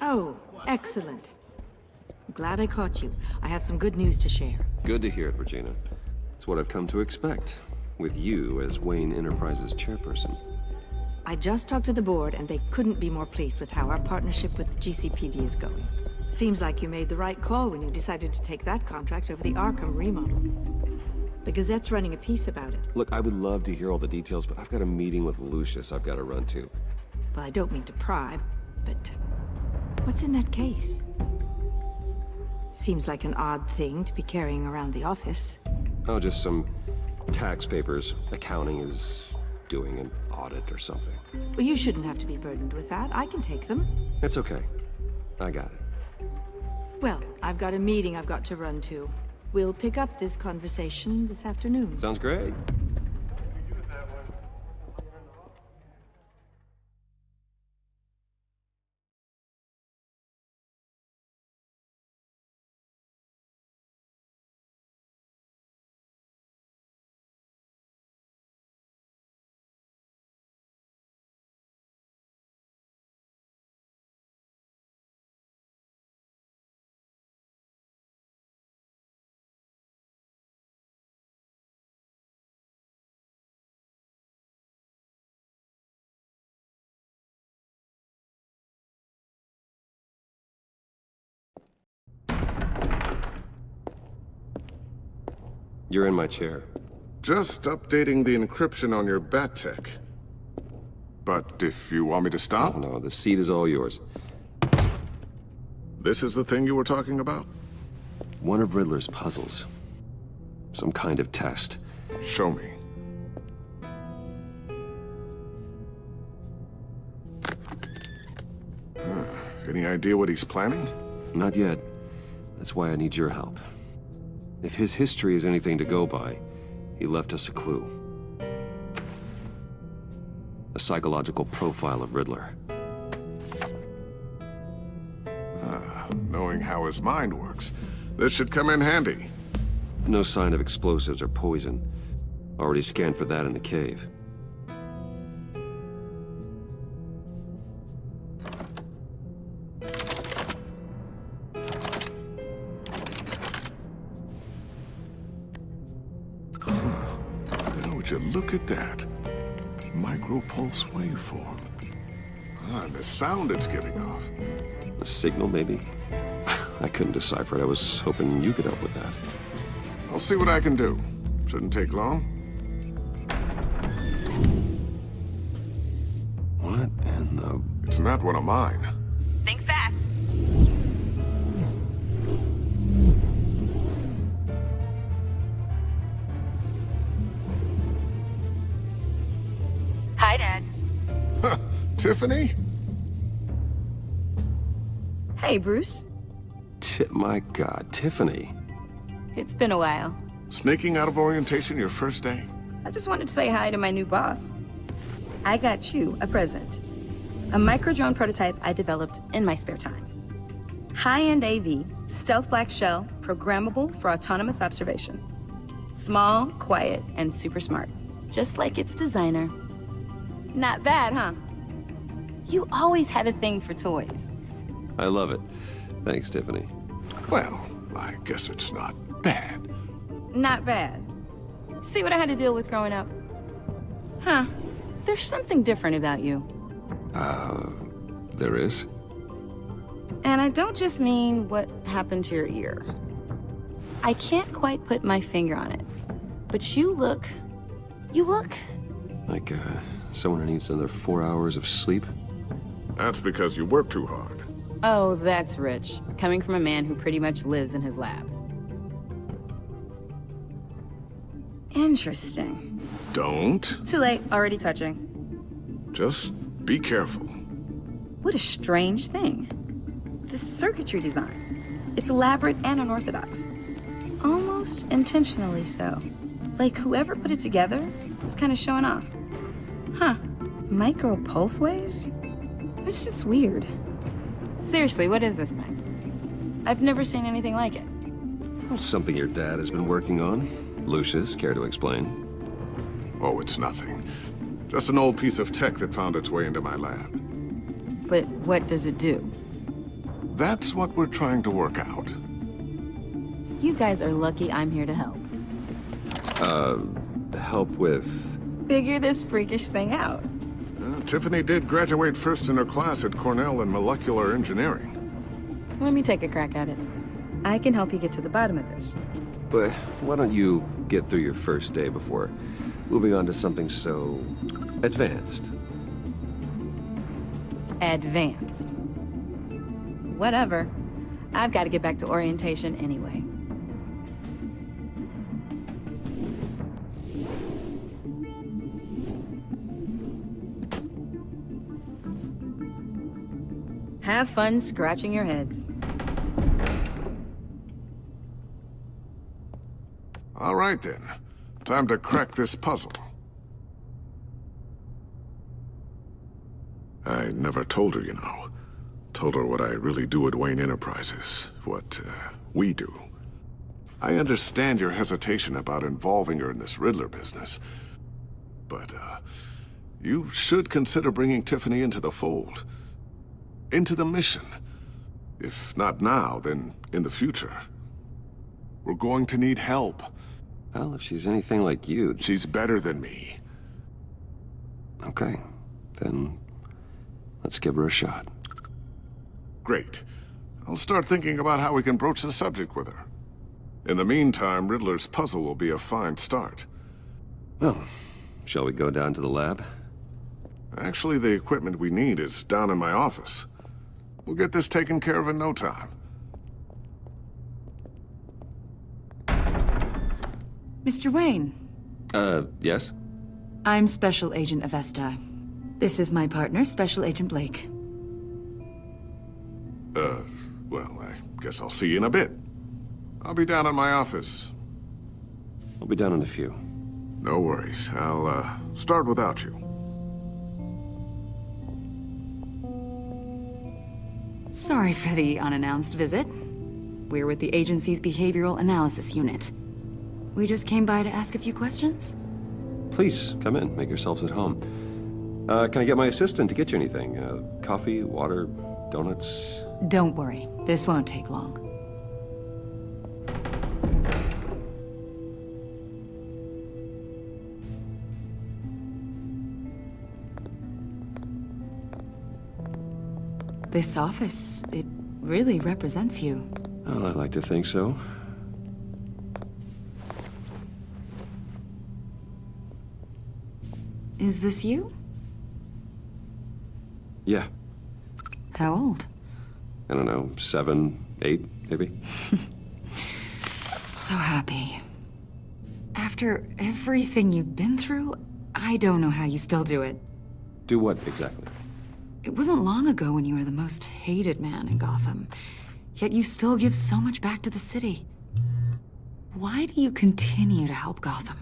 Oh, excellent. Glad I caught you. I have some good news to share. Good to hear it, Regina. It's what I've come to expect, with you as Wayne Enterprises chairperson. I just talked to the board, and they couldn't be more pleased with how our partnership with GCPD is going. Seems like you made the right call when you decided to take that contract over the Arkham remodel. The Gazette's running a piece about it. Look, I would love to hear all the details, but I've got a meeting with Lucius I've got to run to. Well, I don't mean to pry, but what's in that case? Seems like an odd thing to be carrying around the office. Oh, just some tax papers. Accounting is doing an audit or something. Well, you shouldn't have to be burdened with that. I can take them. It's okay. I got it. Well, I've got a meeting I've got to run to. We'll pick up this conversation this afternoon. Sounds great. You're in my chair. Just updating the encryption on your bat-tech. But if you want me to stop? Oh, no, the seat is all yours. This is the thing you were talking about? One of Riddler's puzzles. Some kind of test. Show me. Any idea what he's planning? Not yet. That's why I need your help. If his history is anything to go by, he left us a clue. A psychological profile of Riddler. Knowing how his mind works, this should come in handy. No sign of explosives or poison. Already scanned for that in the cave. Would you look at that? Micro-pulse waveform. And the sound it's giving off. A signal, maybe? I couldn't decipher it. I was hoping you could help with that. I'll see what I can do. Shouldn't take long. What in the... It's not one of mine. Think fast. Hi, Dad. Tiffany? Hey, Bruce. My God, Tiffany. It's been a while. Sneaking out of orientation your first day? I just wanted to say hi to my new boss. I got you a present. A micro-drone prototype I developed in my spare time. High-end AV, stealth black shell, programmable for autonomous observation. Small, quiet, and super smart. Just like its designer. Not bad, huh? You always had a thing for toys. I love it. Thanks, Tiffany. Well, I guess it's not bad. Not bad. See what I had to deal with growing up? Huh. There's something different about you. There is? And I don't just mean what happened to your ear. I can't quite put my finger on it, but you look... Like, someone who needs another 4 hours of sleep? That's because you work too hard. Oh, that's rich. Coming from a man who pretty much lives in his lab. Interesting. Don't. Too late, already touching. Just be careful. What a strange thing. The circuitry design. It's elaborate and unorthodox. Almost intentionally so. Like whoever put it together was kind of showing off. Huh. Micro pulse waves? That's just weird. Seriously, what is this thing? I've never seen anything like it. Well, something your dad has been working on. Lucius, care to explain? Oh, it's nothing. Just an old piece of tech that found its way into my lab. But what does it do? That's what we're trying to work out. You guys are lucky I'm here to help. Help with... Figure this freakish thing out. Tiffany did graduate first in her class at Cornell in molecular engineering. Let me take a crack at it. I can help you get to the bottom of this. But why don't you get through your first day before moving on to something so... advanced? Advanced. Whatever. I've got to get back to orientation anyway. Have fun scratching your heads. All right, then. Time to crack this puzzle. I never told her, you know. Told her what I really do at Wayne Enterprises. What, we do. I understand your hesitation about involving her in this Riddler business. But, you should consider bringing Tiffany into the fold. Into the mission. If not now, then in the future. We're going to need help. Well, if she's anything like you... She's better than me. Okay, then let's give her a shot. Great. I'll start thinking about how we can broach the subject with her. In the meantime, Riddler's puzzle will be a fine start. Well, shall we go down to the lab? Actually, the equipment we need is down in my office. We'll get this taken care of in no time. Mr. Wayne. Yes? I'm Special Agent Avesta. This is my partner, Special Agent Blake. Well, I guess I'll see you in a bit. I'll be down in my office. I'll be down in a few. No worries. I'll, start without you. Sorry for the unannounced visit. We're with the agency's Behavioral Analysis Unit. We just came by to ask a few questions. Please, come in. Make yourselves at home. Can I get my assistant to get you anything? Coffee, water, donuts? Don't worry, this won't take long. This office, it really represents you. Well, I like to think so. Is this you? Yeah. How old? I don't know, 7, 8, maybe? So happy. After everything you've been through, I don't know how you still do it. Do what, exactly? It wasn't long ago when you were the most hated man in Gotham, yet you still give so much back to the city. Why do you continue to help Gotham?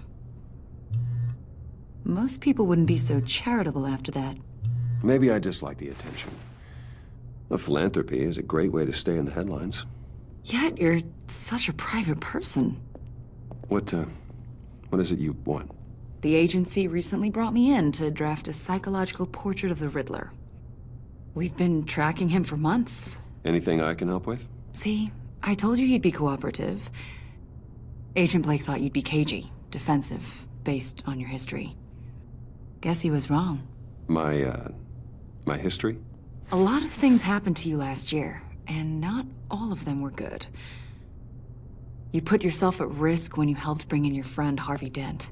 Most people wouldn't be so charitable after that. Maybe I just like the attention. Well, philanthropy is a great way to stay in the headlines. Yet you're such a private person. What is it you want? The agency recently brought me in to draft a psychological portrait of the Riddler. We've been tracking him for months. Anything I can help with? See, I told you you'd be cooperative. Agent Blake thought you'd be cagey, defensive, based on your history. Guess he was wrong. My history? A lot of things happened to you last year, and not all of them were good. You put yourself at risk when you helped bring in your friend Harvey Dent.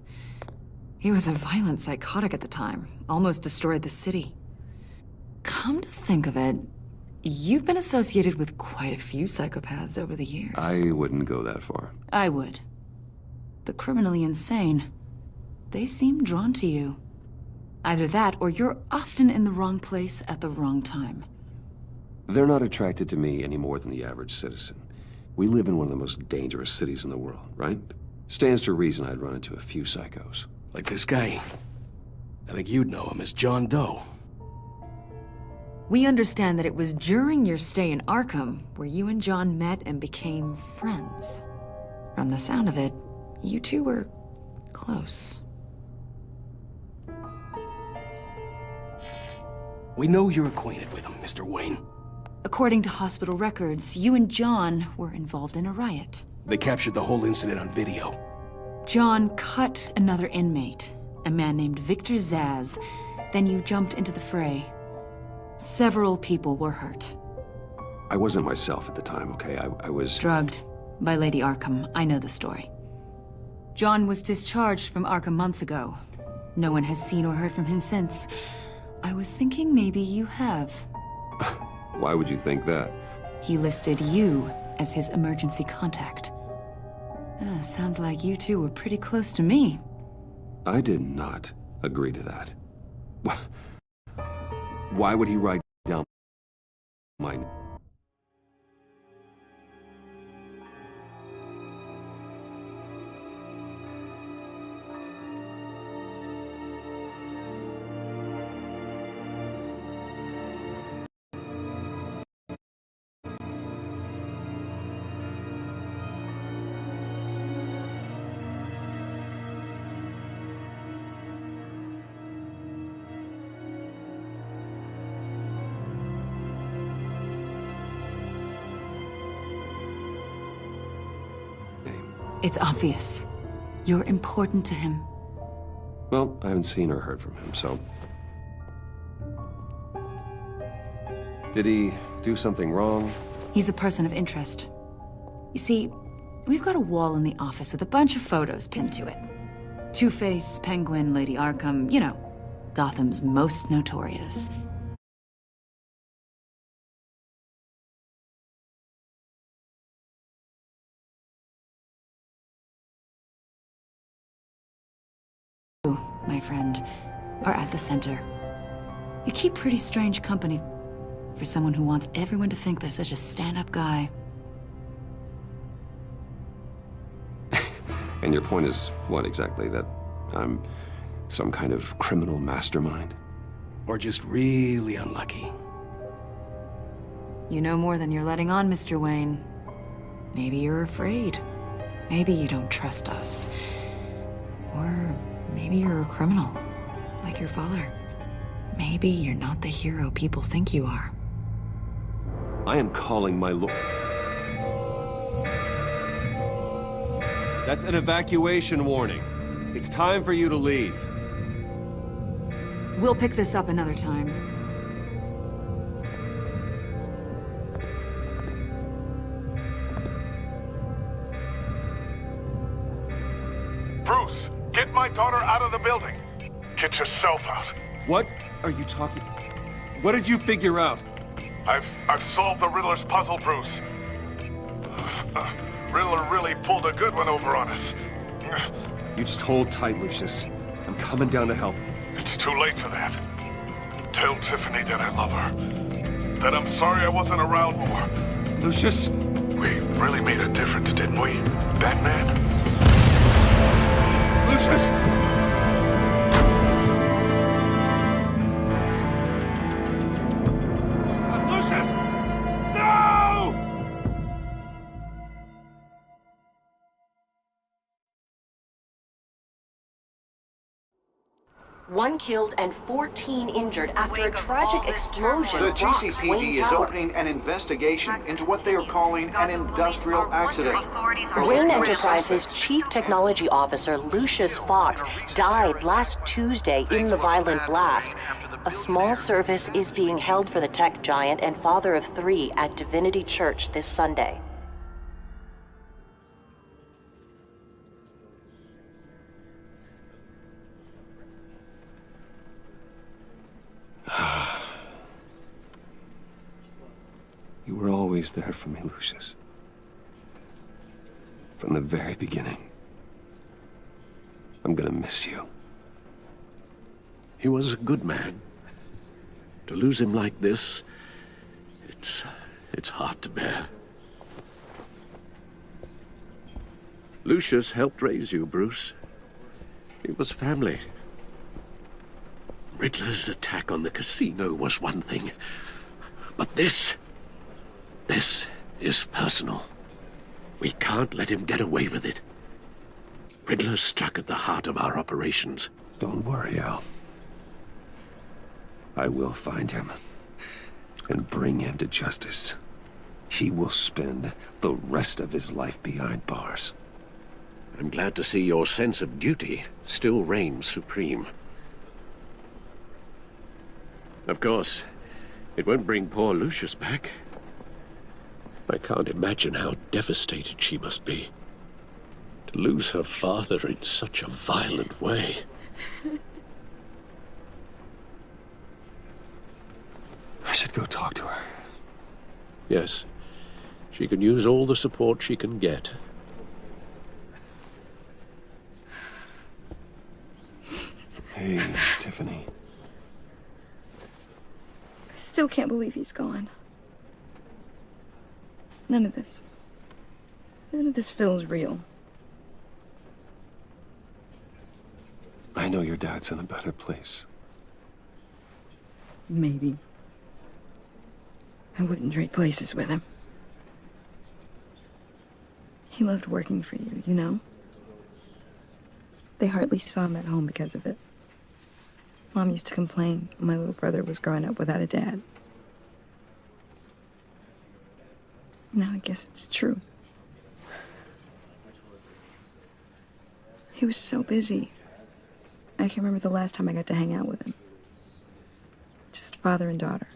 He was a violent psychotic at the time, almost destroyed the city. Come to think of it, you've been associated with quite a few psychopaths over the years. I wouldn't go that far. I would. The criminally insane. They seem drawn to you. Either that, or you're often in the wrong place at the wrong time. They're not attracted to me any more than the average citizen. We live in one of the most dangerous cities in the world, right? Stands to reason I'd run into a few psychos. Like this guy. I think you'd know him as John Doe. We understand that it was during your stay in Arkham where you and John met and became friends. From the sound of it, you two were close. We know you're acquainted with him, Mr. Wayne. According to hospital records, you and John were involved in a riot. They captured the whole incident on video. John cut another inmate, a man named Victor Zaz. Then you jumped into the fray. Several people were hurt. I wasn't myself at the time, okay? I was... Drugged by Lady Arkham. I know the story. John was discharged from Arkham months ago. No one has seen or heard from him since. I was thinking maybe you have. Why would you think that? He listed you as his emergency contact. Sounds like you two were pretty close to me. I did not agree to that. Why would he write down my... It's obvious. You're important to him. Well, I haven't seen or heard from him, so... Did he do something wrong? He's a person of interest. You see, we've got a wall in the office with a bunch of photos pinned to it. Two-Face, Penguin, Lady Arkham, you know, Gotham's most notorious. You, my friend, are at the center. You keep pretty strange company for someone who wants everyone to think they're such a stand-up guy. And your point is what exactly? That I'm some kind of criminal mastermind? Or just really unlucky. You know more than you're letting on, Mr. Wayne. Maybe you're afraid. Maybe you don't trust us. Or maybe you're a criminal, like your father. Maybe you're not the hero people think you are. I am calling my lord. That's an evacuation warning. It's time for you to leave. We'll pick this up another time. Bruce, get my daughter out of the building. Get yourself out. What are you talking? What did you figure out? I've solved the Riddler's puzzle, Bruce. Riddler really pulled a good one over on us. You just hold tight, Lucius. I'm coming down to help. It's too late for that. Tell Tiffany that I love her. That I'm sorry I wasn't around more. Lucius! We really made a difference, didn't we, Batman? Lucius! Lucius! No! 1 killed and 14 injured after a tragic explosion The rocks Wayne GCPD is Tower. opening an investigation into what they are calling an industrial accident. Wayne Enterprises Chief Technology Officer Lucius Fox died last Tuesday in the violent blast. A small service is being held for the tech giant and father of 3 at Divinity Church this Sunday. You were always there for me, Lucius. From the very beginning. I'm gonna miss you. He was a good man. To lose him like this, it's hard to bear. Lucius helped raise you, Bruce. It was family. Riddler's attack on the casino was one thing, but this is personal. We can't let him get away with it. Riddler struck at the heart of our operations. Don't worry, Al. I will find him and bring him to justice. He will spend the rest of his life behind bars. I'm glad to see your sense of duty still reigns supreme. Of course, it won't bring poor Lucius back. I can't imagine how devastated she must be. To lose her father in such a violent way. I should go talk to her. Yes, she can use all the support she can get. Hey, Tiffany. I still can't believe he's gone. None of this feels real. I know your dad's in a better place. Maybe. I wouldn't trade places with him. He loved working for you, you know? They hardly saw him at home because of it. Mom used to complain my little brother was growing up without a dad. Now I guess it's true. He was so busy. I can remember the last time I got to hang out with him. Just father and daughter.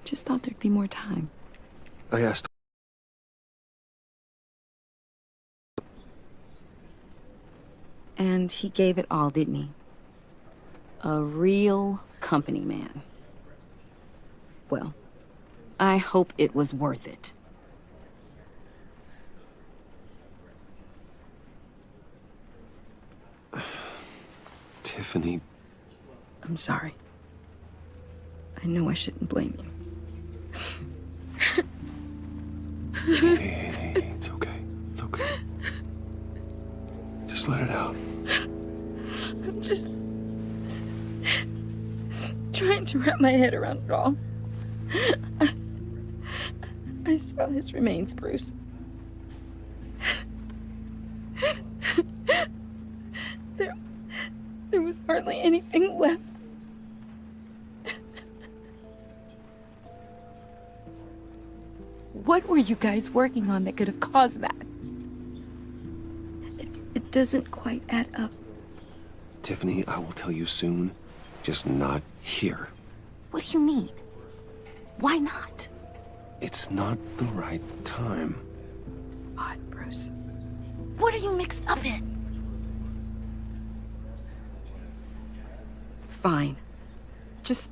Just thought there'd be more time. I asked. And he gave it all, didn't he? A real company man. Well, I hope it was worth it. Tiffany. I'm sorry. I know I shouldn't blame you. Hey, it's okay. It's okay. Just let it out. I'm just trying to wrap my head around it all. I saw his remains, Bruce. There was hardly anything left. What were you guys working on that could have caused that? It doesn't quite add up. Tiffany, I will tell you soon. Just not here. What do you mean? Why not? It's not the right time. Odd, Bruce. What are you mixed up in? Fine. Just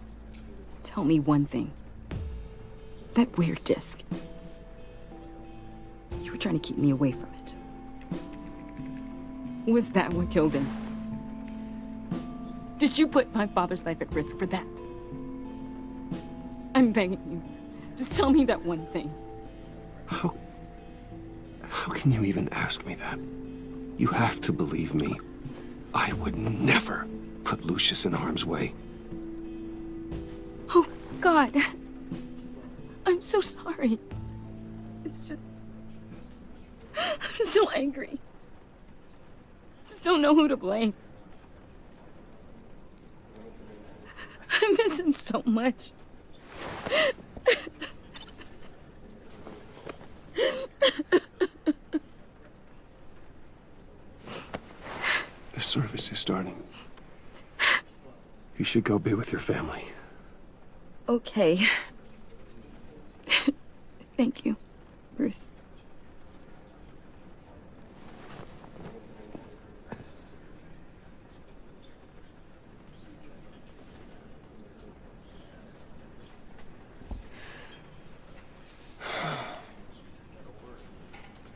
tell me one thing. That weird disc. You were trying to keep me away from it. Was that what killed him? Did you put my father's life at risk for that? I'm begging you. Just tell me that one thing. How can you even ask me that? You have to believe me. I would never put Lucius in harm's way. Oh, God. I'm so sorry. It's just... I'm so angry. just don't know who to blame. I miss him so much. The service is starting. You should go be with your family. Okay. Thank you, Bruce.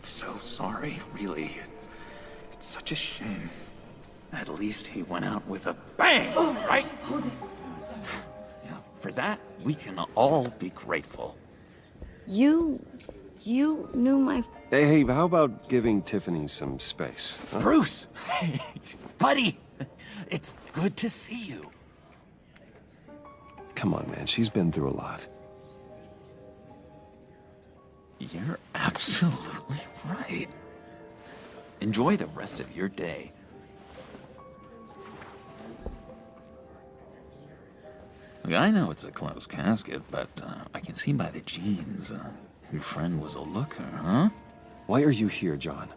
So sorry, really. It's such a shame. At least he went out with a bang, right? Yeah, for that, we can all be grateful. You knew my... Hey, how about giving Tiffany some space? Huh? Bruce! Buddy! It's good to see you. Come on, man. She's been through a lot. You're absolutely right. Enjoy the rest of your day. Look, I know it's a closed casket, but I can see by the jeans, your friend was a looker, huh? Why are you here, John?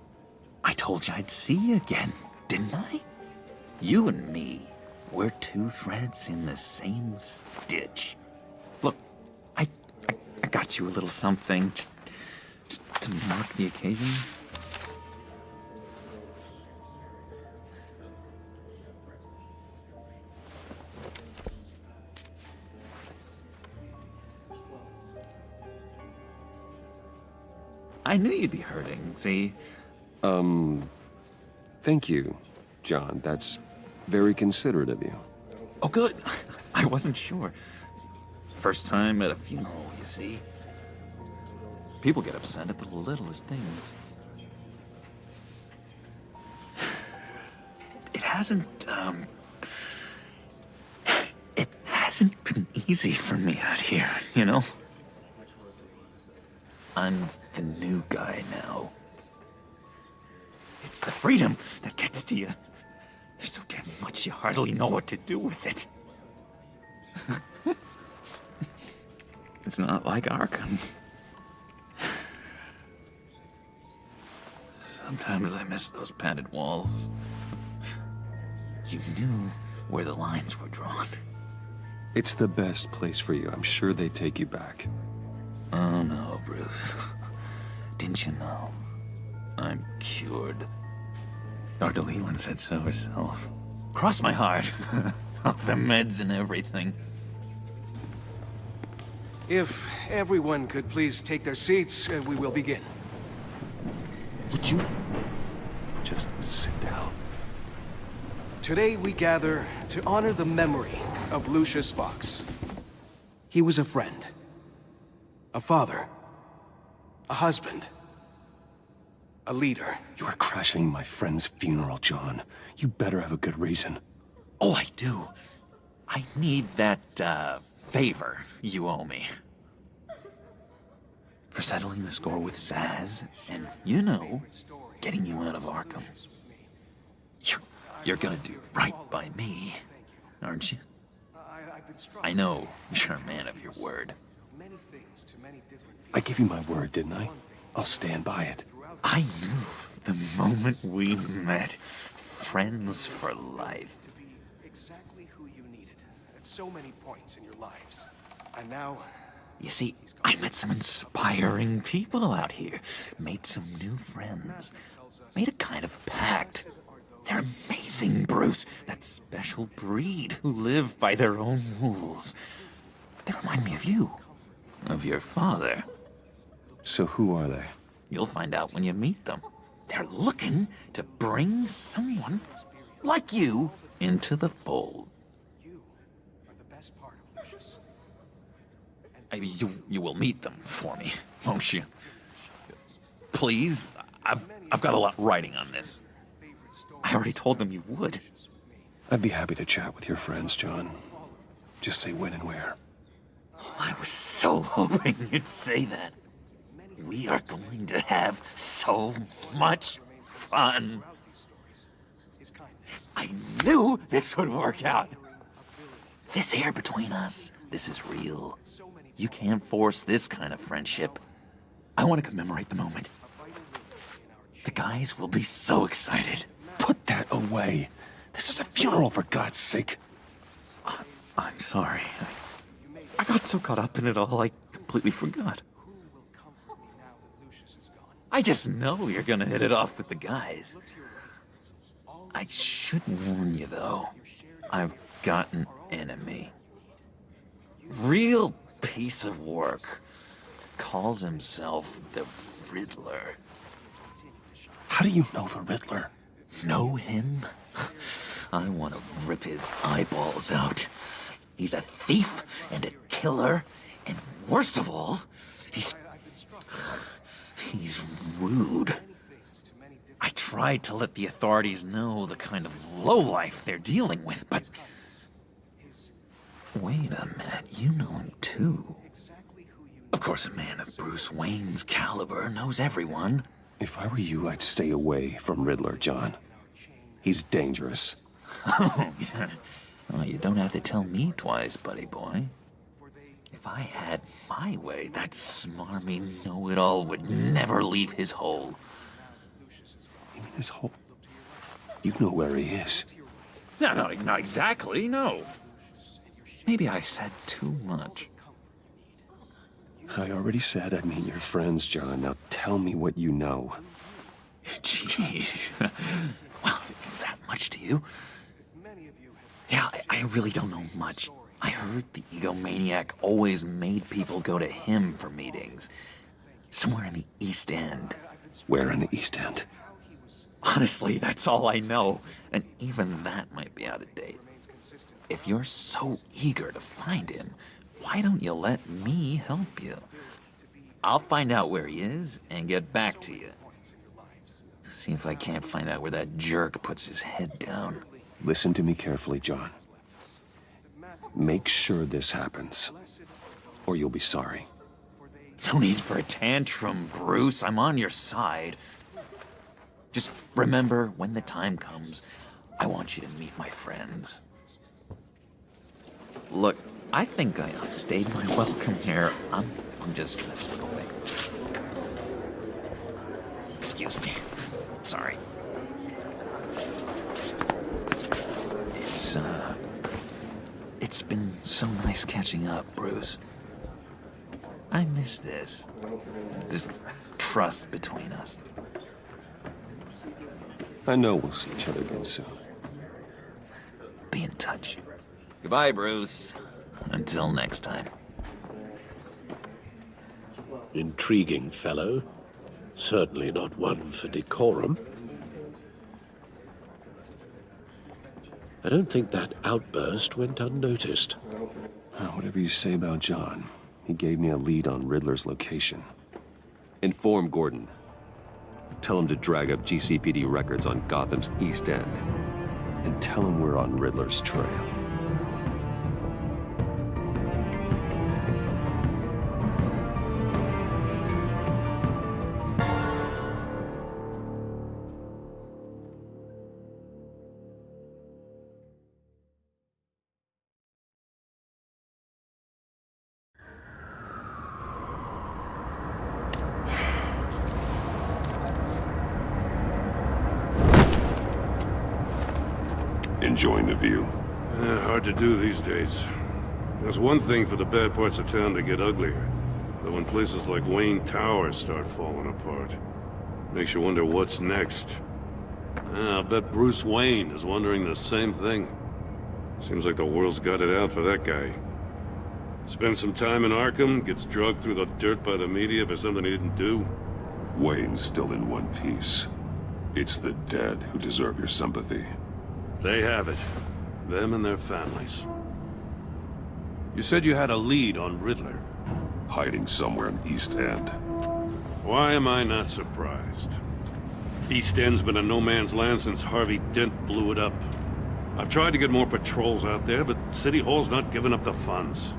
I told you I'd see you again, didn't I? You and me, we're two threads in the same stitch. Look, I got you a little something, just to mark the occasion. I knew you'd be hurting, see? Thank you, John. That's very considerate of you. Oh, good. I wasn't sure. First time at a funeral, you see? People get upset at the littlest things. It hasn't been easy for me out here, you know? I'm the new guy now. It's the freedom that gets to you. There's so damn much you hardly know what to do with it. It's not like Arkham. Sometimes I miss those padded walls. You knew where the lines were drawn. It's the best place for you. I'm sure they take you back. Oh no, Bruce. Didn't you know? I'm cured. Dr. Leland said so herself. Cross my heart. Off the meds and everything. If everyone could please take their seats, we will begin. Would you? Just sit down. Today we gather to honor the memory of Lucius Fox. He was a friend, a father, a husband, a leader. You are crashing my friend's funeral, John. You better have a good reason. Oh, I do. I need that, favor you owe me. For settling the score with Zaz, and, you know, getting you out of Arkham. You're gonna do right by me, aren't you? I know you're a man of your word. I gave you my word, didn't I? I'll stand by it. I knew the moment we met. Friends for life. To be exactly who you needed at so many points in your lives. And now... You see, I met some inspiring people out here. Made some new friends. Made a kind of pact. They're amazing, Bruce. That special breed who live by their own rules. They remind me of you. Of your father. So who are they? You'll find out when you meet them. They're looking to bring someone like you into the fold. You are the best part of Lucius. You will meet them for me, won't you? Please, I've got a lot riding on this. I already told them you would. I'd be happy to chat with your friends, John. Just say when and where. I was so hoping you'd say that. We are going to have so much fun. knew this would work out. This air between us, this is real. You can't force this kind of friendship. I want to commemorate the moment. The guys will be so excited. Put that away. This is a funeral, for God's sake. I'm sorry. I got so caught up in it all, I completely forgot. I just know you're gonna hit it off with the guys. I should warn you, though. I've got an enemy. Real piece of work. Calls himself the Riddler. How do you know the Riddler? Know him? I want to rip his eyeballs out. He's a thief and a killer, and worst of all, he's rude. I tried to let the authorities know the kind of lowlife they're dealing with, but... Wait a minute, you know him too. Of course, a man of Bruce Wayne's caliber knows everyone. If I were you, I'd stay away from Riddler, John. He's dangerous. Oh, yeah. Well, you don't have to tell me twice, buddy boy. If I had my way, that smarmy know-it-all would never leave his hole. You mean his hole? You know where he is. No, not exactly, no. Maybe I said too much. I already said I mean your friends, John. Now tell me what you know. Jeez. Well, if it means that much to you. Yeah, I really don't know much. I heard the egomaniac always made people go to him for meetings. Somewhere in the East End. Where in the East End? Honestly, that's all I know. And even that might be out of date. If you're so eager to find him, why don't you let me help you? I'll find out where he is and get back to you. See if I can't find out where that jerk puts his head down. Listen to me carefully, John. Make sure this happens, or you'll be sorry. No need for a tantrum, Bruce. I'm on your side. Just remember, when the time comes, I want you to meet my friends. Look, I think I outstayed my welcome here. I'm just gonna slip away. Excuse me. Sorry. It's been so nice catching up, Bruce. I miss this trust between us. I know we'll see each other again soon. Be in touch. Goodbye, Bruce. Until next time. Intriguing fellow. Certainly not one for decorum. I don't think that outburst went unnoticed. Whatever you say about John, he gave me a lead on Riddler's location. Inform Gordon. Tell him to drag up GCPD records on Gotham's East End. And tell him we're on Riddler's trail. Enjoying the view? Hard to do these days. There's one thing for the bad parts of town to get uglier. But when places like Wayne Tower start falling apart, makes you wonder what's next. I'll bet Bruce Wayne is wondering the same thing. Seems like the world's got it out for that guy. Spends some time in Arkham, gets drugged through the dirt by the media for something he didn't do. Wayne's still in one piece. It's the dead who deserve your sympathy. They have it. Them and their families. You said you had a lead on Riddler. Hiding somewhere in East End. Why am I not surprised? East End's been a no-man's land since Harvey Dent blew it up. I've tried to get more patrols out there, but City Hall's not giving up the funds.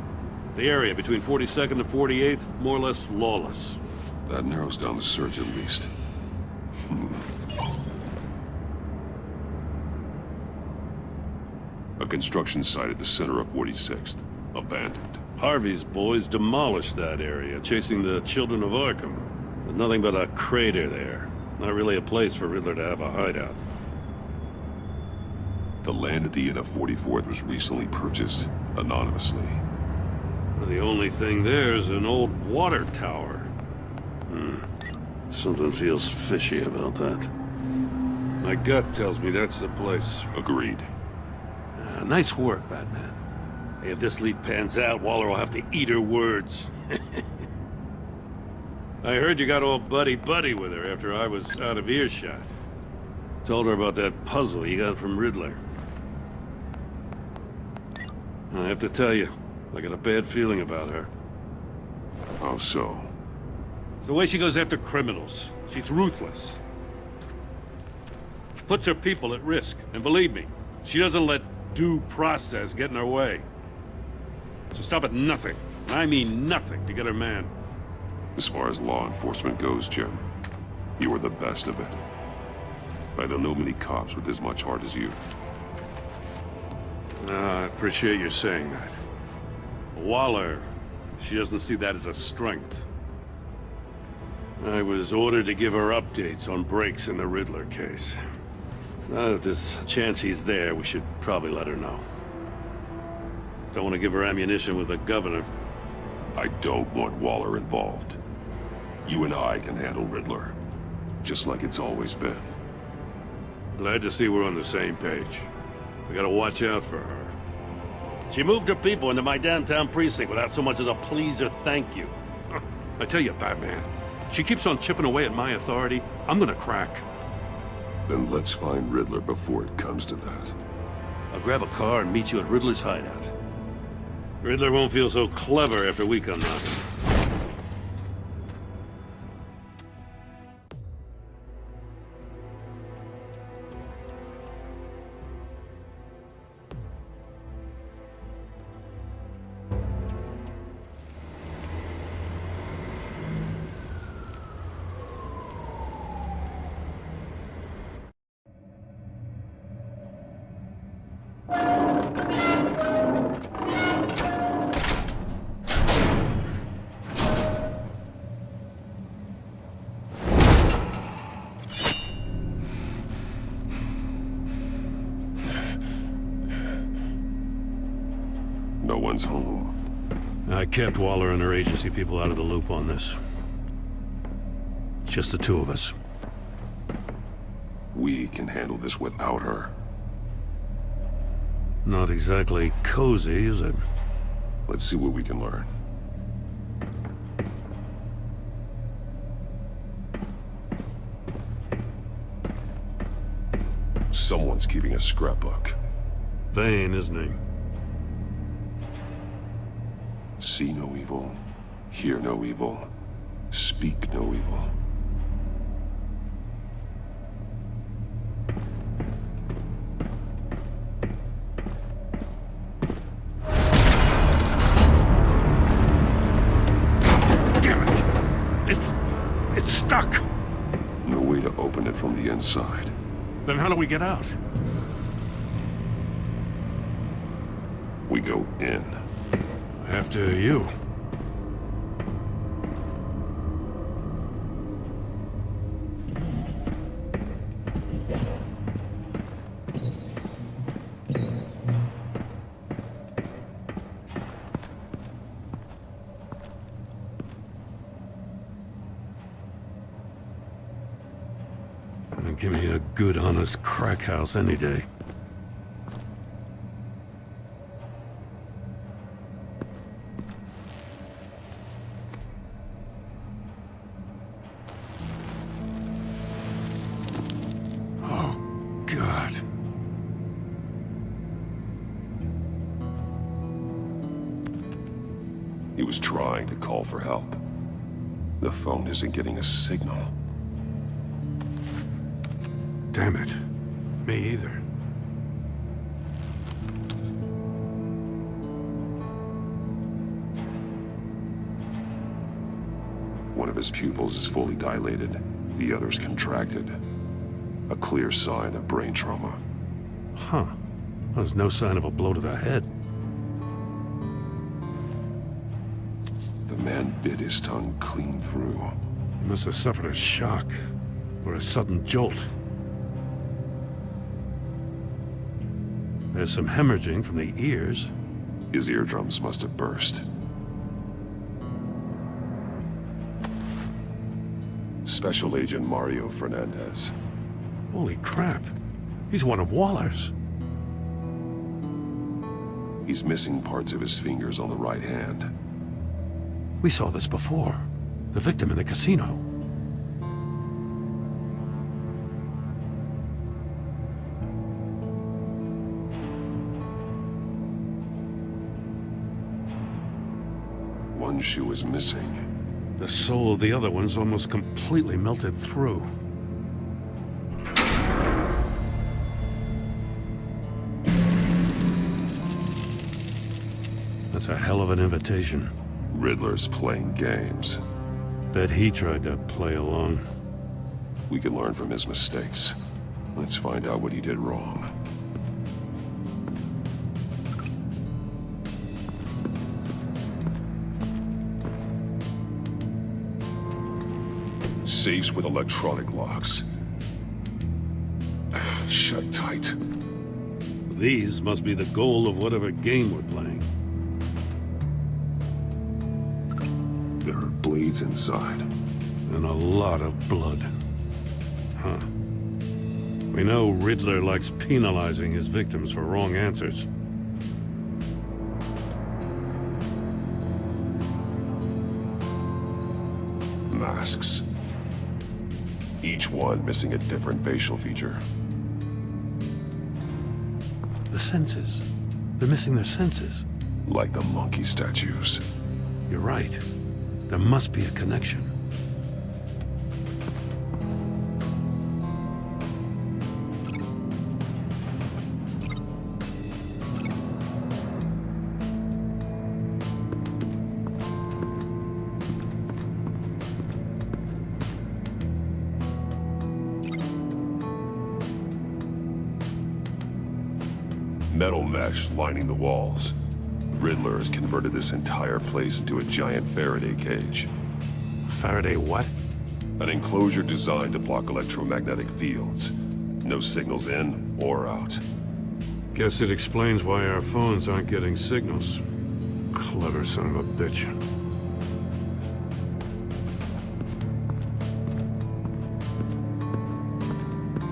The area between 42nd and 48th, more or less lawless. That narrows down the search at least. A construction site at the center of 46th. Abandoned. Harvey's boys demolished that area, chasing the children of Arkham. There's nothing but a crater there. Not really a place for Riddler to have a hideout. The land at the end of 44th was recently purchased, anonymously. The only thing there is an old water tower. Something feels fishy about that. My gut tells me that's the place. Agreed. Nice work, Batman. Hey, if this lead pans out, Waller will have to eat her words. I heard you got all buddy-buddy with her after I was out of earshot. Told her about that puzzle you got from Riddler. I have to tell you, I got a bad feeling about her. How so? It's the way she goes after criminals. She's ruthless. Puts her people at risk. And believe me, she doesn't let due process get in her way. So stop at nothing, and I mean nothing, to get her man. As far as law enforcement goes, Jim, you are the best of it. I don't know many cops with as much heart as you. I appreciate you saying that. Waller, she doesn't see that as a strength. I was ordered to give her updates on breaks in the Riddler case. Now that there's a chance he's there, we should probably let her know. Don't want to give her ammunition with the governor. I don't want Waller involved. You and I can handle Riddler, just like it's always been. Glad to see we're on the same page. We gotta watch out for her. She moved her people into my downtown precinct without so much as a please or thank you. I tell you, Batman, she keeps on chipping away at my authority, I'm gonna crack. Then let's find Riddler before it comes to that. I'll grab a car and meet you at Riddler's hideout. Riddler won't feel so clever after we come knocking. No one's home. I kept Waller and her agency people out of the loop on this. Just the two of us. We can handle this without her. Not exactly cozy, is it? Let's see what we can learn. Someone's keeping a scrapbook. Vain, isn't he? See no evil, hear no evil, speak no evil. Damn it! It's stuck! No way to open it from the inside. Then how do we get out? We go in. After you. Give me a good, honest crack house any day. Oh, God. He was trying to call for help. The phone isn't getting a signal. Damn it. Me either. One of his pupils is fully dilated, the other's contracted. A clear sign of brain trauma. Huh. There's no sign of a blow to the head. The man bit his tongue clean through. He must have suffered a shock, or a sudden jolt. There's some hemorrhaging from the ears. His eardrums must have burst. Special Agent Mario Fernandez. Holy crap. He's one of Waller's. He's missing parts of his fingers on the right hand. We saw this before. The victim in the casino. One shoe is missing. The sole of the other one's almost completely melted through. That's a hell of an invitation. Riddler's playing games. Bet he tried to play along. We can learn from his mistakes. Let's find out what he did wrong. Safes with electronic locks. Shut tight. These must be the goal of whatever game we're playing. There are blades inside. And a lot of blood. Huh. We know Riddler likes penalizing his victims for wrong answers. Masks. Each one missing a different facial feature. The senses. They're missing their senses. Like the monkey statues. You're right. There must be a connection. Metal mesh lining the walls. Riddler has converted this entire place into a giant Faraday cage. Faraday what? An enclosure designed to block electromagnetic fields. No signals in or out. Guess it explains why our phones aren't getting signals. Clever son of a bitch.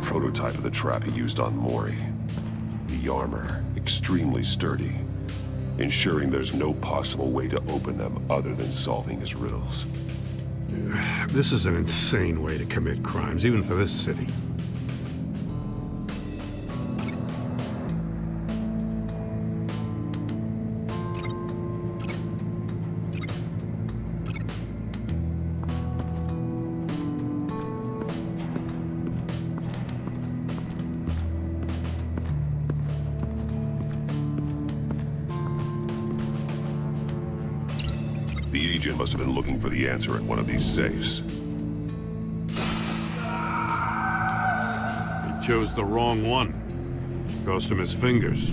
Prototype of the trap he used on Mori. The armor, extremely sturdy, ensuring there's no possible way to open them other than solving his riddles. This is an insane way to commit crimes, even for this city. The agent must have been looking for the answer at one of these safes. He chose the wrong one. Cost him his fingers.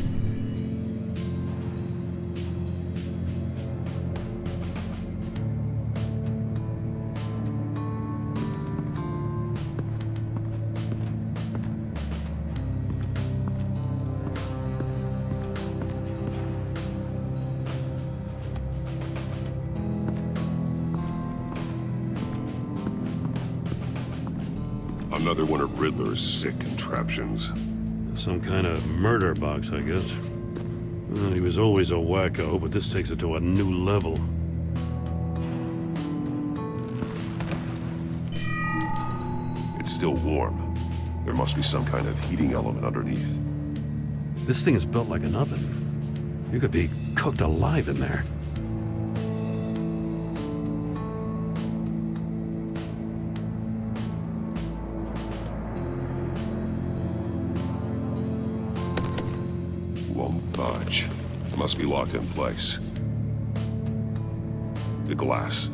Another one of Riddler's sick contraptions. Some kind of murder box, I guess. Well, he was always a wacko, but this takes it to a new level. It's still warm. There must be some kind of heating element underneath. This thing is built like an oven. You could be cooked alive in there. Won't budge. Must be locked in place. The glass.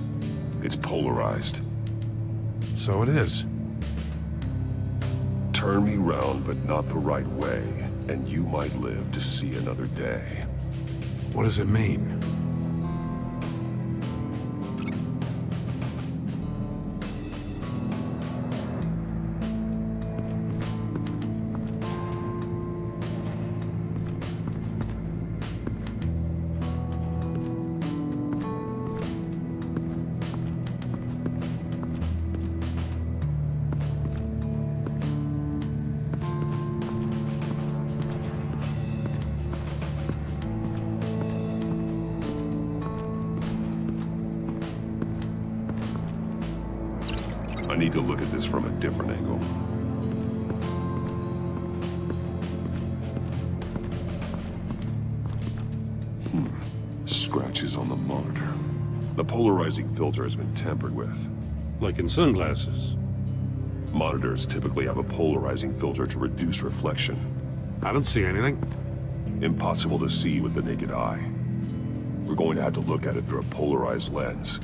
It's polarized. So it is. Turn Turn me round, but not the right way, and you might live to see another day. What does it mean? I need to look at this from a different angle. Scratches on the monitor. The polarizing filter has been tampered with. Like in sunglasses? Monitors typically have a polarizing filter to reduce reflection. I don't see anything. Impossible to see with the naked eye. We're going to have to look at it through a polarized lens.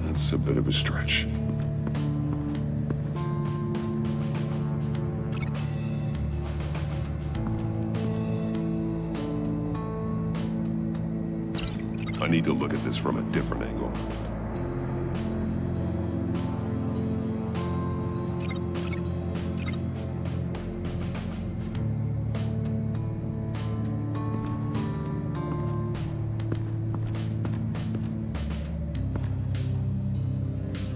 That's a bit of a stretch. I need to look at this from a different angle.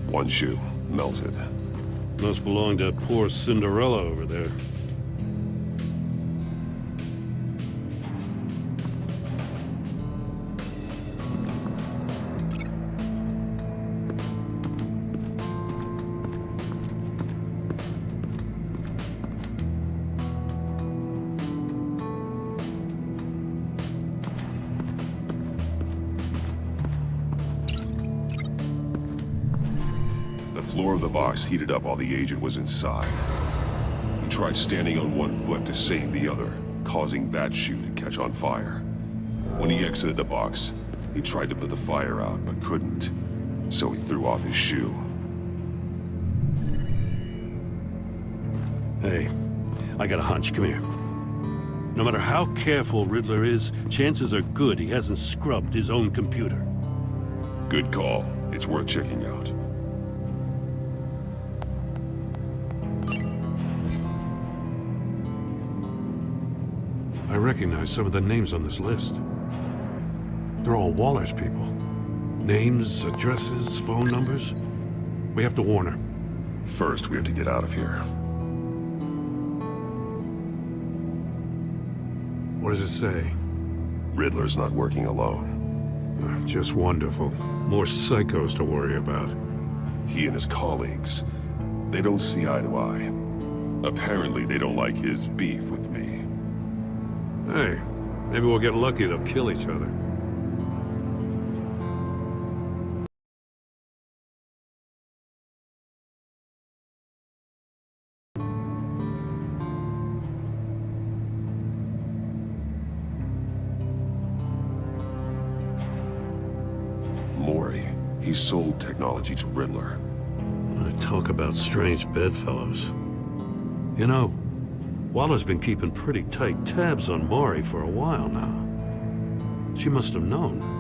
One shoe, melted. Must belong to poor Cinderella over there. The floor of the box heated up while the agent was inside. He tried standing on one foot to save the other, causing that shoe to catch on fire. When he exited the box, he tried to put the fire out, but couldn't. So he threw off his shoe. Hey, I got a hunch. Come here. No matter how careful Riddler is, chances are good he hasn't scrubbed his own computer. Good call. It's worth checking out. I recognize some of the names on this list. They're all Waller's people. Names, addresses, phone numbers. We have to warn her. First, we have to get out of here. What does it say? Riddler's not working alone. Just wonderful. More psychos to worry about. He and his colleagues, they don't see eye to eye. Apparently, they don't like his beef with me. Hey, maybe we'll get lucky they'll kill each other. Mori, he sold technology to Riddler. Talk about strange bedfellows. You know, Waller's been keeping pretty tight tabs on Mori for a while now. She must have known.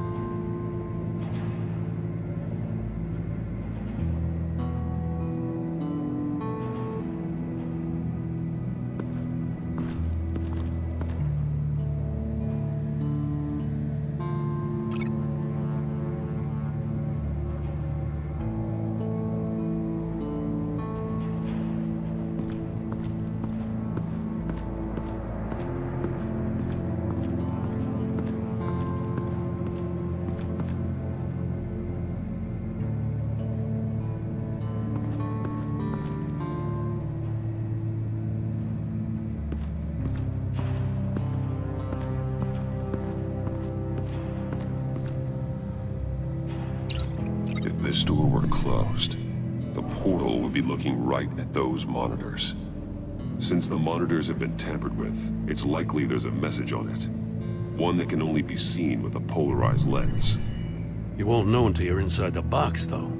If this door were closed, the portal would be looking right at those monitors. Since the monitors have been tampered with, it's likely there's a message on it. One that can only be seen with a polarized lens. You won't know until you're inside the box, though.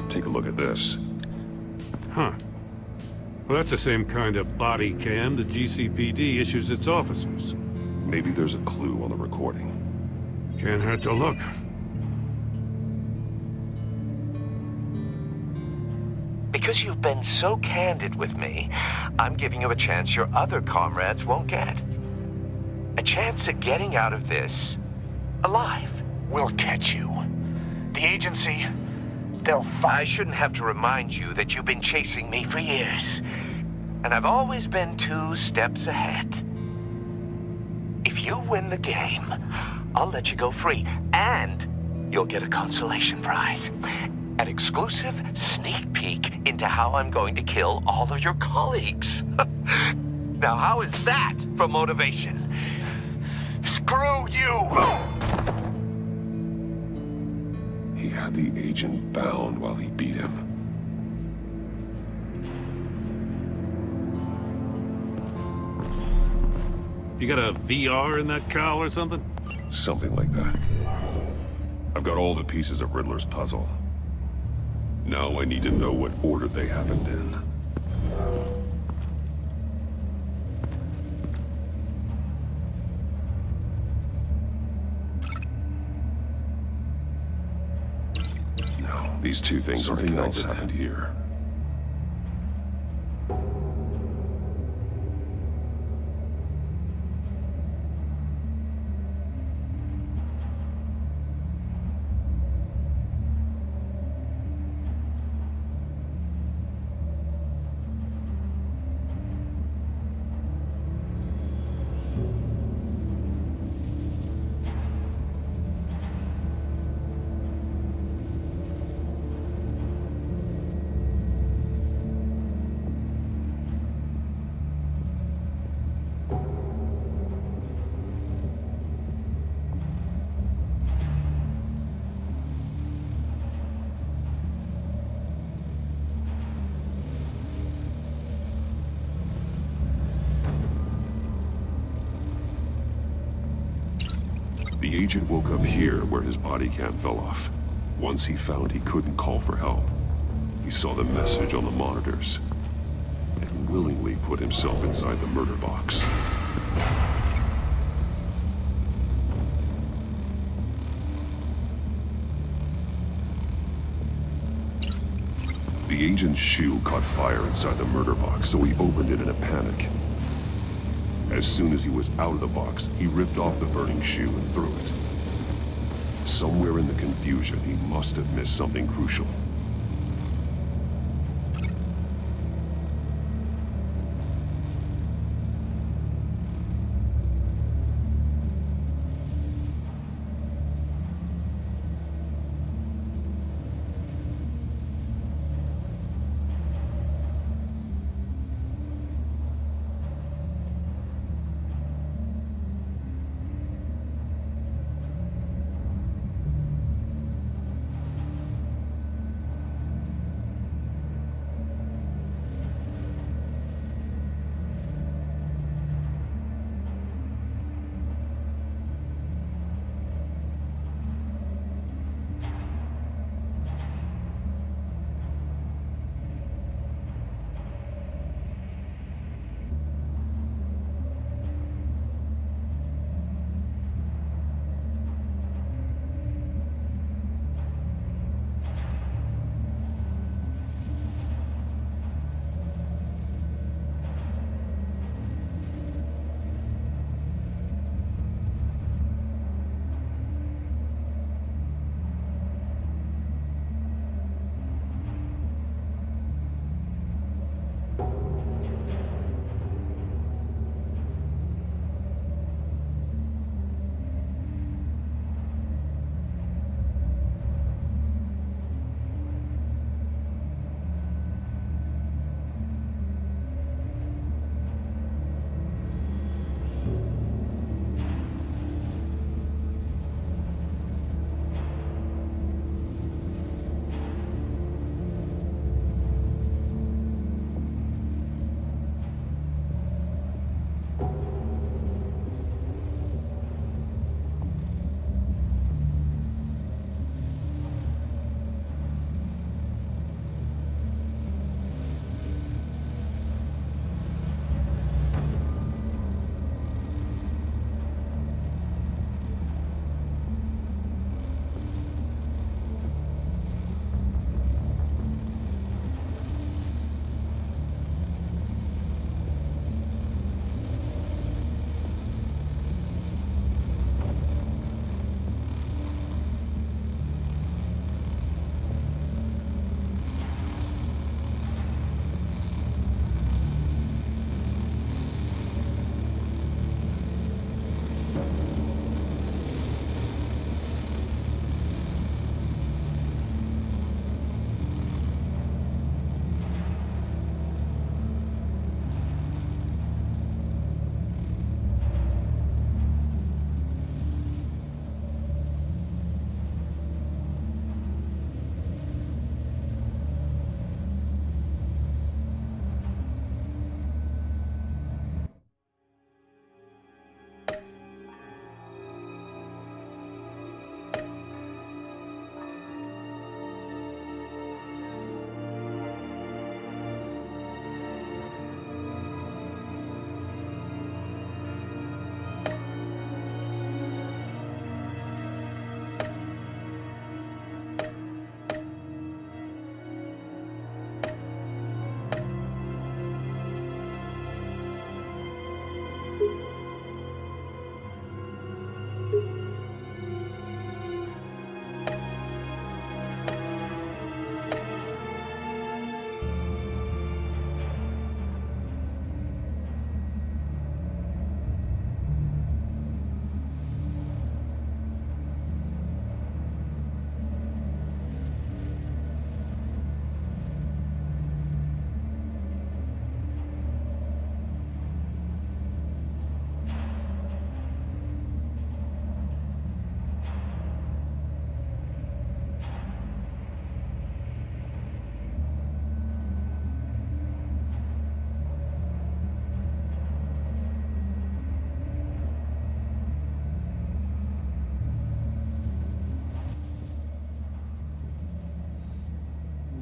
Take a look at this. Huh. Well, that's the same kind of body cam the GCPD issues its officers. Maybe there's a clue on the recording. Can't hurt to look. Because you've been so candid with me, I'm giving you a chance your other comrades won't get. A chance at getting out of this alive. We'll catch you. The agency, they'll I shouldn't have to remind you that you've been chasing me for years. And I've always been 2 steps ahead. If you win the game, I'll let you go free, and you'll get a consolation prize. An exclusive sneak peek into how I'm going to kill all of your colleagues. Now, how is that for motivation? Screw you! He had the agent bound while he beat him. You got a VR in that cowl or something? Something like that. I've got all the pieces of Riddler's puzzle. Now I need to know what order they happened in. No, these two things Something are else happened here. The agent woke up here where his body cam fell off. Once he found he couldn't call for help, he saw the message on the monitors and willingly put himself inside the murder box. The agent's shoe caught fire inside the murder box, so he opened it in a panic. As soon as he was out of the box, he ripped off the burning shoe and threw it. Somewhere in the confusion, he must have missed something crucial.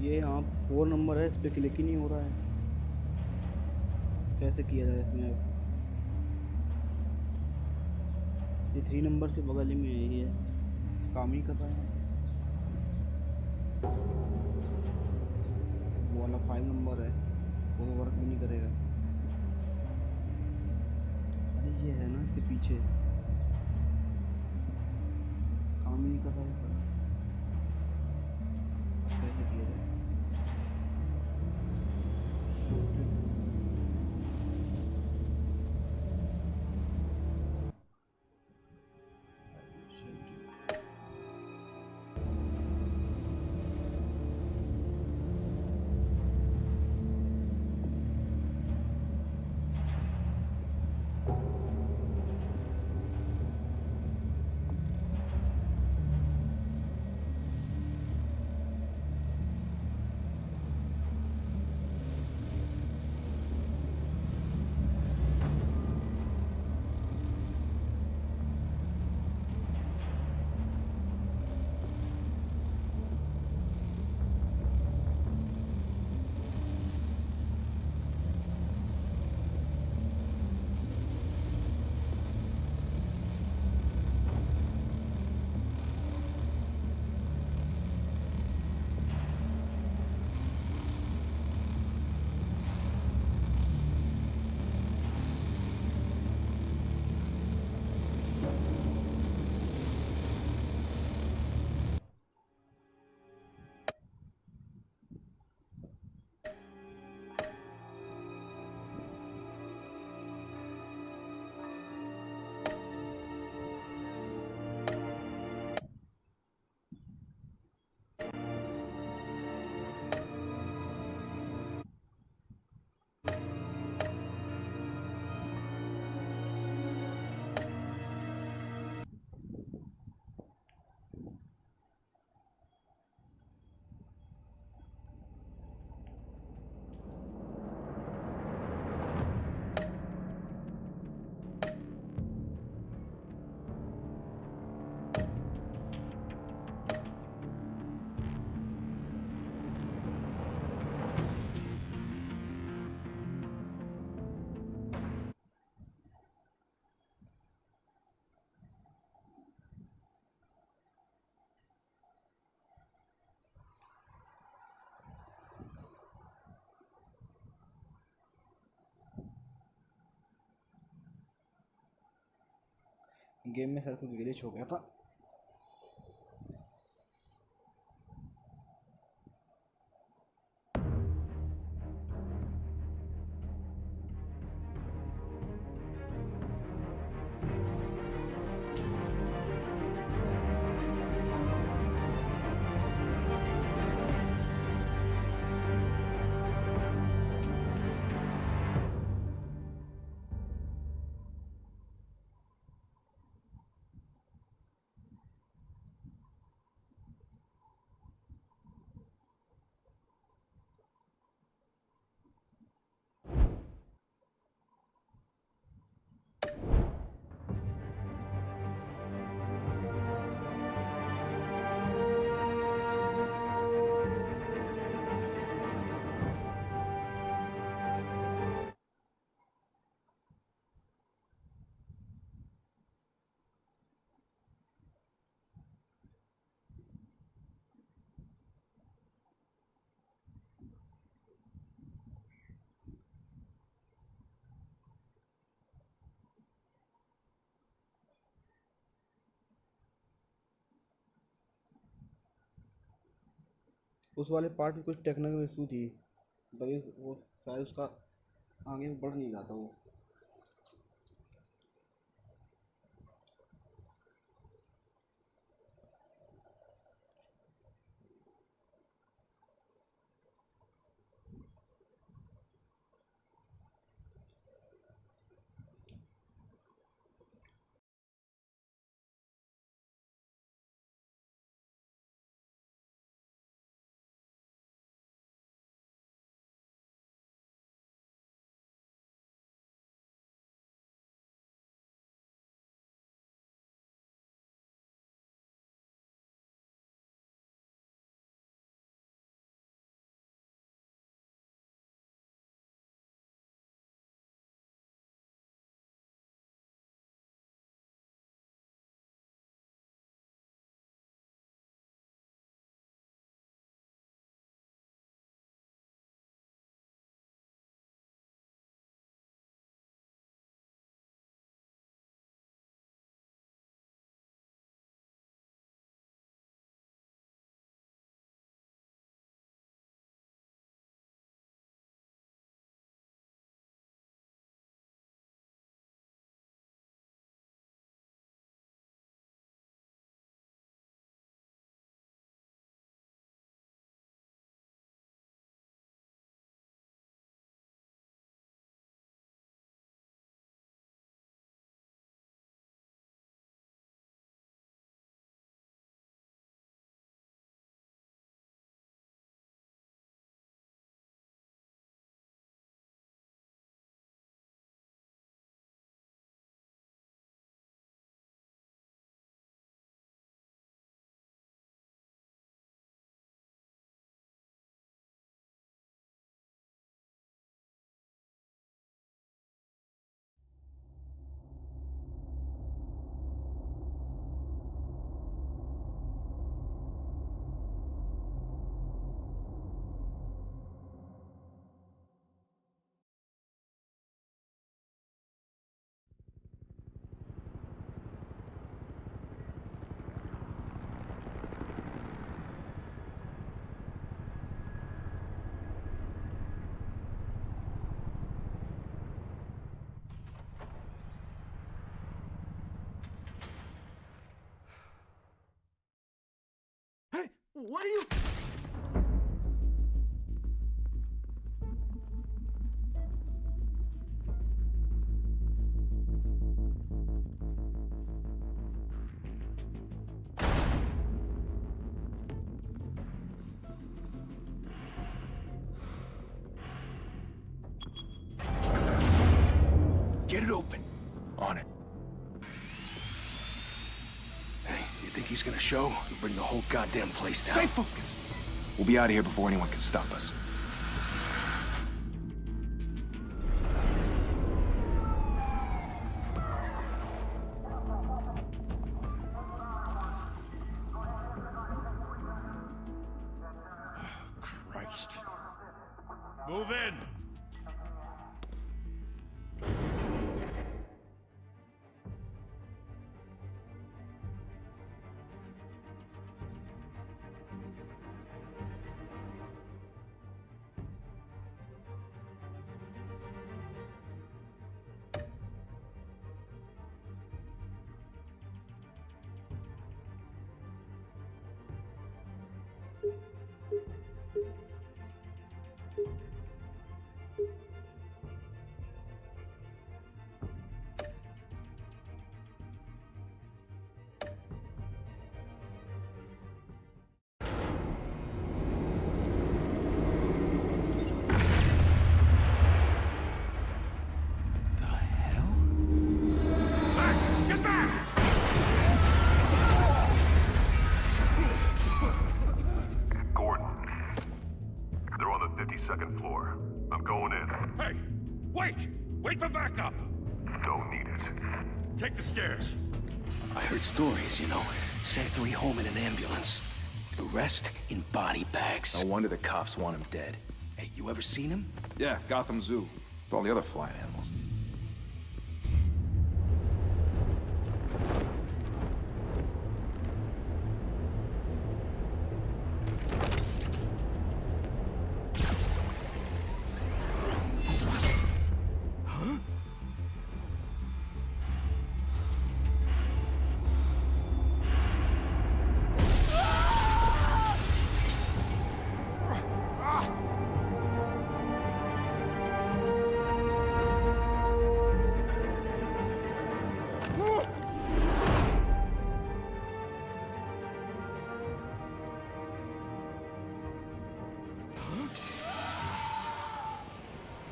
ये यहाँ 4 number है, इस पे click ही नहीं हो रहा है। कैसे किया जाए इसमें? ये 3 नंबर के बगल में है, ये काम ही कर रहा है। वाला 5 नंबर है वो वर्क भी नहीं करेगा। अरे ये है ना इसके पीछे काम ही नहीं कर रहा है सर। कैसे किया जाए? गेम में शायद कुछ ग्लिच हो गया था। उस वाले पार्ट में कुछ टेक्निकल इशू थी तभी वो शायद उसका आगे बढ़ नहीं रहा था वो। What are you... Get it open. On it. Hey, you think he's gonna show? We'll bring the whole goddamn place down. Stay focused. We'll be out of here before anyone can stop us. Christ. Move in! Second floor. I'm going in. Hey! Wait! Wait for backup! Don't need it. Take the stairs. I heard stories, you know. Sent 3 home in an ambulance. The rest in body bags. No wonder the cops want him dead. Hey, you ever seen him? Yeah, Gotham Zoo. With all the other flying animals.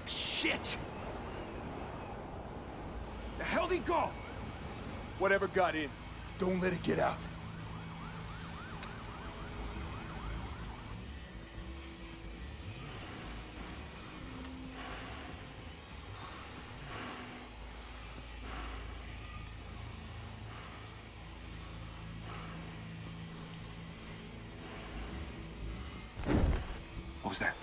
Shit! The hell'd he go? Whatever got in, don't let it get out. What was that?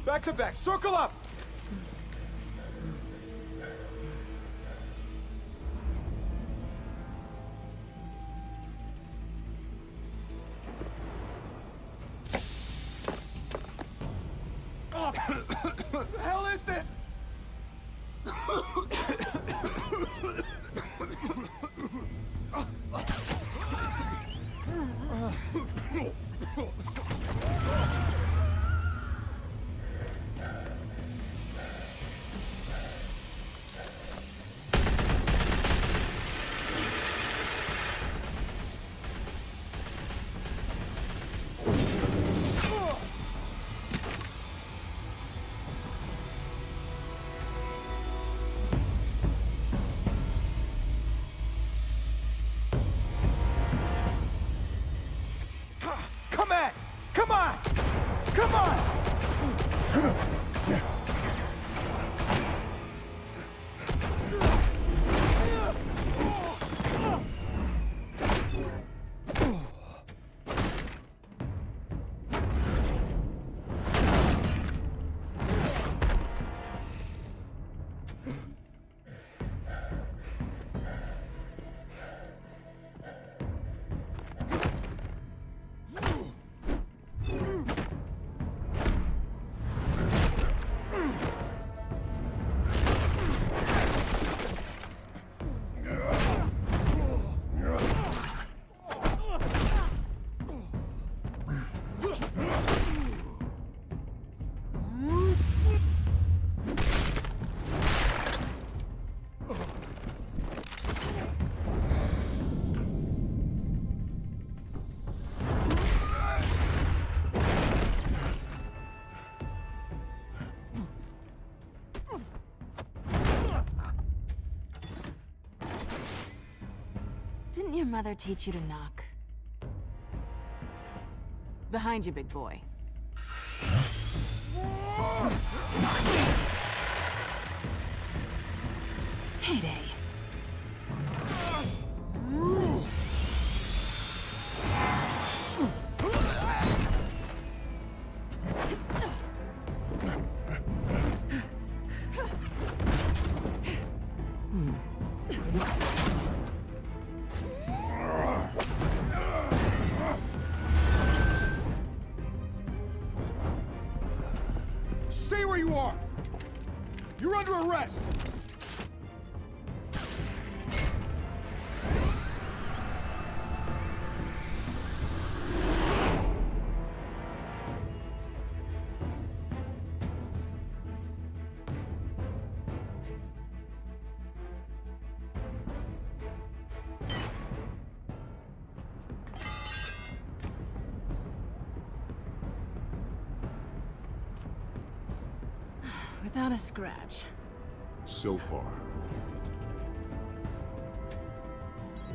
Back to back, circle up! What the hell is this? Come on! Come on! Didn't your mother teach you to knock? Behind you, big boy. Heyday. Stay where you are! You're under arrest! Without a scratch. So far.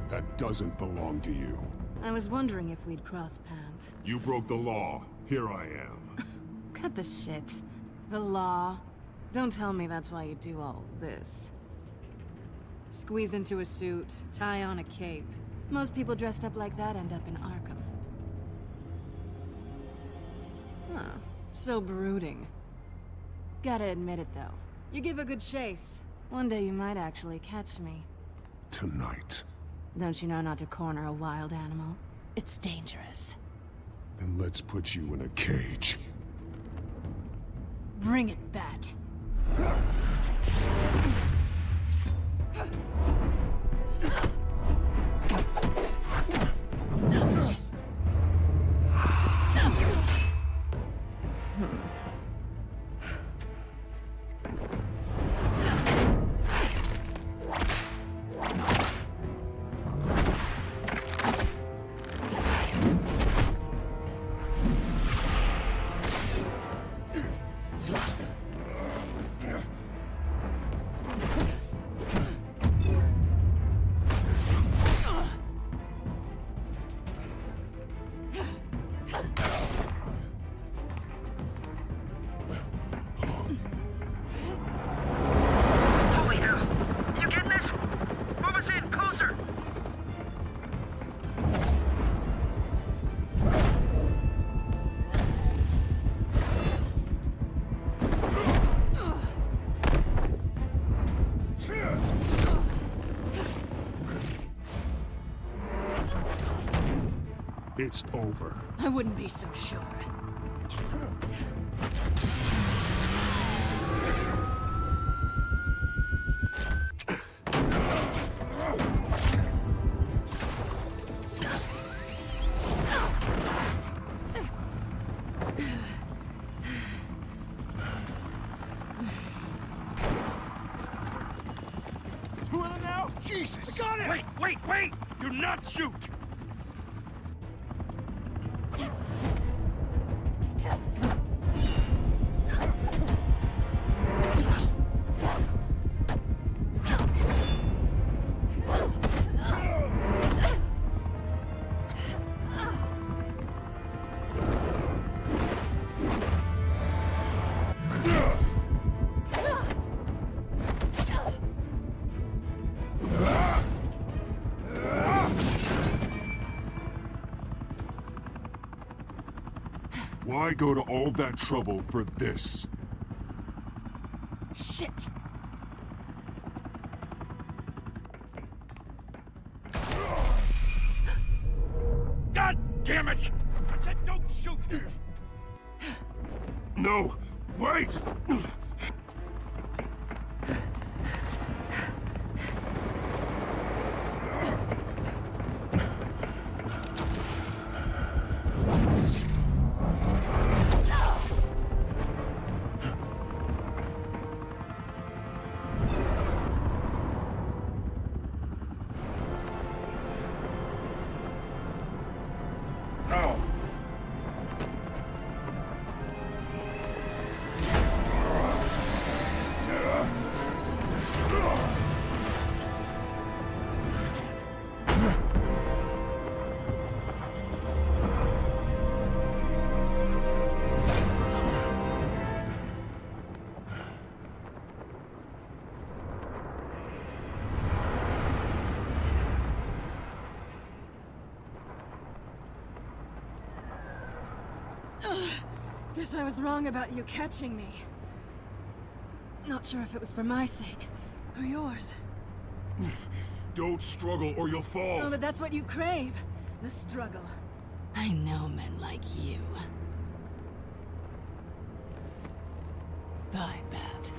That doesn't belong to you. I was wondering if we'd cross paths. You broke the law. Here I am. Cut the shit. The law. Don't tell me that's why you do all this. Squeeze into a suit, tie on a cape. Most people dressed up like that end up in Arkham. Huh. So brooding. Gotta admit it, though. You give a good chase. One day you might actually catch me. Tonight. Don't you know not to corner a wild animal? It's dangerous. Then let's put you in a cage. Bring it, Bat. It's over. I wouldn't be so sure. Two of them now? Jesus! I got it! Wait! Do not shoot! Why go to all that trouble for this? Shit! God damn it! I said don't shoot! No! Wait! Guess I was wrong about you catching me. Not sure if it was for my sake, or yours. Don't struggle or you'll fall. Oh, but that's what you crave. The struggle. I know men like you. Bye, Bat.